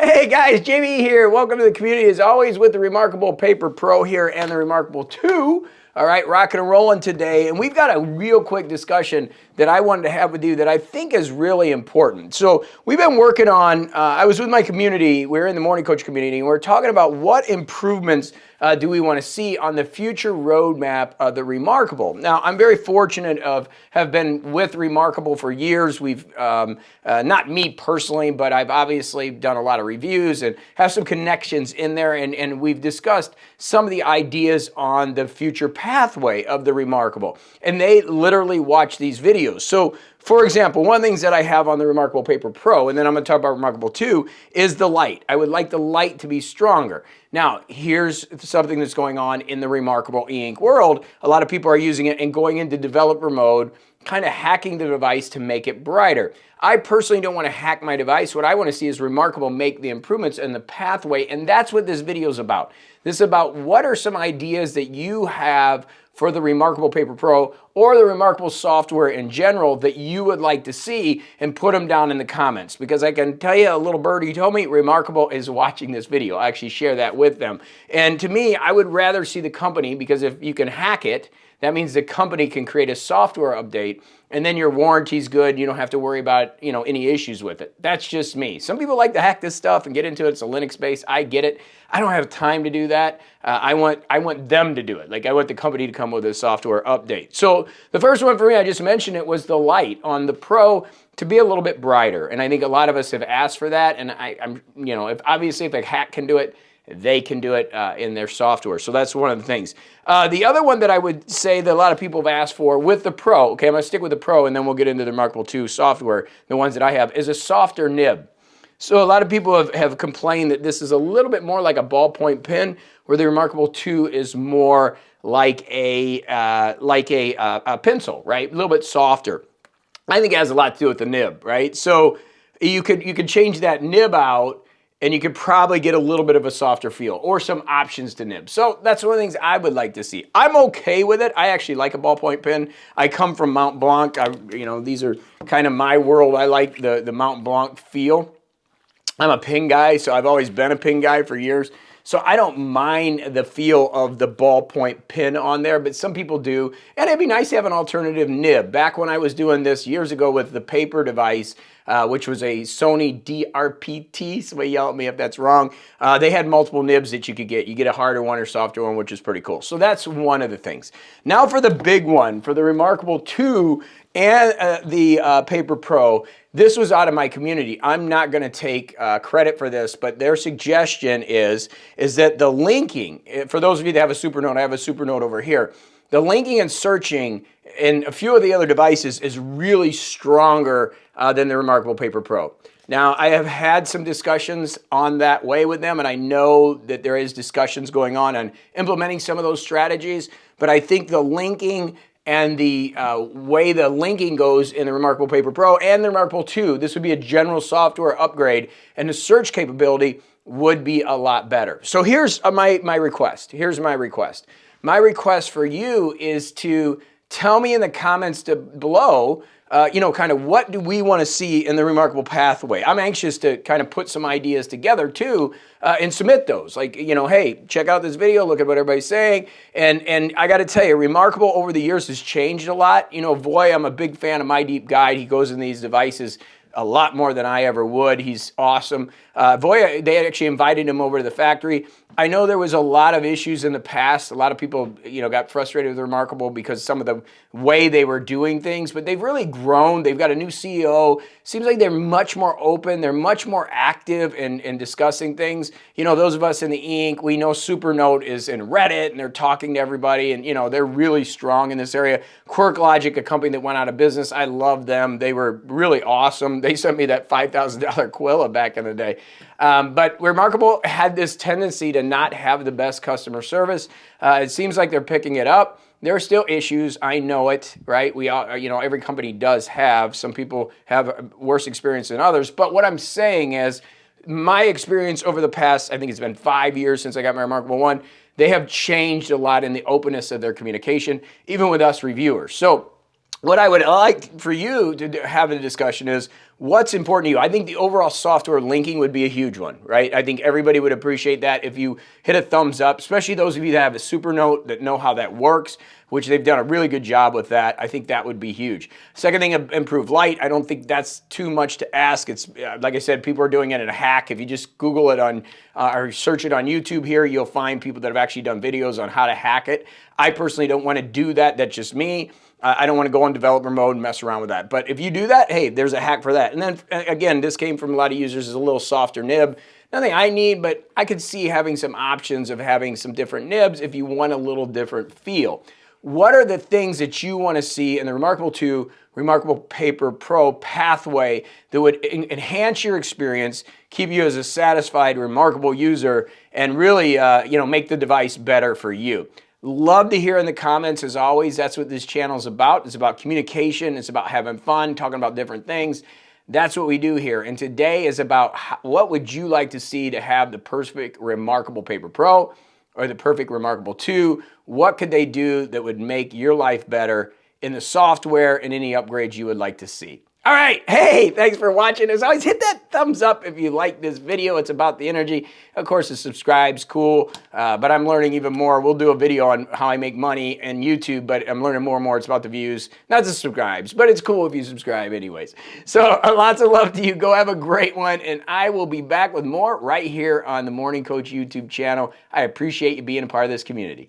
Hey guys, Jamie here. Welcome to the community as always with the reMarkable Paper Pro here and the reMarkable 2. All right, rocking and rolling today. And we've got a real quick discussion that I wanted to have with you that I think is really important. So we've been working on, I was with my community, we're in the Morning Coach community, and we're talking about what improvements do we want to see on the future roadmap of the reMarkable. Now, I'm very fortunate have been with reMarkable for years. We've, not me personally, but I've obviously done a lot of reviews and have some connections in there, and we've discussed some of the ideas on the future pathway of the reMarkable. And they literally watch these videos. So, for example, one of the things that I have on the reMarkable Paper Pro, and then I'm going to talk about reMarkable 2, is the light. I would like the light to be stronger. Now, here's something that's going on in the reMarkable e-ink world. A lot of people are using it and going into developer mode, kind of hacking the device to make it brighter. I personally don't want to hack my device. What I want to see is reMarkable make the improvements in the pathway, and that's what this video is about. This is about what are some ideas that you have for the reMarkable Paper Pro or the reMarkable software in general that you would like to see, and put them down in the comments. Because I can tell you, a little birdie told me reMarkable is watching this video. I actually share that with them. And to me, I would rather see the company, because if you can hack it, that means the company can create a software update, and then your warranty's good. You don't have to worry about, any issues with it. That's just me. Some people like to hack this stuff and get into it. It's a Linux base. I get it. I don't have time to do that. I want them to do it. Like, I want the company to come with a software update. So the first one for me, I just mentioned it, was the light on the Pro to be a little bit brighter. And I think a lot of us have asked for that. And I'm if a hack can do it, they can do it in their software. So that's one of the things. The other one that I would say that a lot of people have asked for with the Pro, okay, I'm going to stick with the Pro and then we'll get into the reMarkable 2 software, the ones that I have, is a softer nib. So a lot of people have complained that this is a little bit more like a ballpoint pen, where the reMarkable 2 is more like a pencil, right? A little bit softer. I think it has a lot to do with the nib, right? So you could change that nib out, and you could probably get a little bit of a softer feel, or some options to nib. So that's one of the things I would like to see. I'm okay with it. I actually like a ballpoint pen. I come from Mont Blanc. These are kind of my world. I like the Mont Blanc feel. I'm a pen guy, so I've always been a pen guy for years. So I don't mind the feel of the ballpoint pen on there, but some people do. And it'd be nice to have an alternative nib. Back when I was doing this years ago with the paper device, which was a Sony DRPT, somebody yell at me if that's wrong, they had multiple nibs that you could get. You get a harder one or softer one, which is pretty cool. So that's one of the things. Now for the big one, for the reMarkable 2 and the Paper Pro. This was out of my community. I'm not going to take credit for this, but their suggestion is that the linking, for those of you that have a Supernote, I have a Supernote over here, the linking and searching in a few of the other devices is really stronger than the reMarkable Paper Pro. Now, I have had some discussions on that way with them, and I know that there is discussions going on implementing some of those strategies, but I think the linking and the way the linking goes in the reMarkable Paper Pro and the reMarkable 2, this would be a general software upgrade, and the search capability would be a lot better. So here's my request. Here's my request. My request for you is to tell me in the comments below, kind of what do we want to see in the reMarkable pathway. I'm anxious to kind of put some ideas together too, and submit those. Like, hey, check out this video, look at what everybody's saying. And I got to tell you, reMarkable over the years has changed a lot. Voy, I'm a big fan of My Deep Guide. He goes in these devices a lot more than I ever would. He's awesome. Voy, they had actually invited him over to the factory. I know there was a lot of issues in the past. A lot of people, got frustrated with reMarkable because some of the way they were doing things, but they've really grown. They've got a new CEO. Seems like they're much more open. They're much more active in discussing things. Those of us in the e-ink, we know Supernote is in Reddit and they're talking to everybody, and they're really strong in this area. QuirkLogic, a company that went out of business, I love them. They were really awesome. They sent me that $5,000 Quilla back in the day. But reMarkable had this tendency to not have the best customer service. It seems like they're picking it up. There are still issues. I know it, right? We all, every company does have. Some people have worse experience than others. But what I'm saying is, my experience over the past, I think it's been 5 years since I got my reMarkable 1, they have changed a lot in the openness of their communication, even with us reviewers. So what I would like for you to have a discussion is, what's important to you? I think the overall software linking would be a huge one, right? I think everybody would appreciate that if you hit a thumbs up, especially those of you that have a super note that know how that works, which they've done a really good job with that. I think that would be huge. Second thing, improved light. I don't think that's too much to ask. It's like I said, people are doing it in a hack. If you just Google it on or search it on YouTube here, you'll find people that have actually done videos on how to hack it. I personally don't want to do that. That's just me. I don't want to go in developer mode and mess around with that. But if you do that, hey, there's a hack for that. And then again, this came from a lot of users as a little softer nib. Nothing I need, but I could see having some options of having some different nibs if you want a little different feel. What are the things that you want to see in the reMarkable 2 reMarkable Paper Pro pathway that would enhance your experience, keep you as a satisfied, reMarkable user, and really make the device better for you? Love to hear in the comments, as always. That's what this channel is about. It's about communication. It's about having fun, talking about different things. That's what we do here. And today is about what would you like to see to have the perfect reMarkable Paper Pro or the perfect reMarkable 2? What could they do that would make your life better in the software and any upgrades you would like to see? All right, hey, thanks for watching. As always, hit that thumbs up if you like this video. It's about the energy. Of course, the subscribe's cool, but I'm learning even more. We'll do a video on how I make money in YouTube, but I'm learning more and more. It's about the views, not the subscribes, but it's cool if you subscribe anyways. So lots of love to you. Go have a great one, and I will be back with more right here on the Morning Coach YouTube channel. I appreciate you being a part of this community.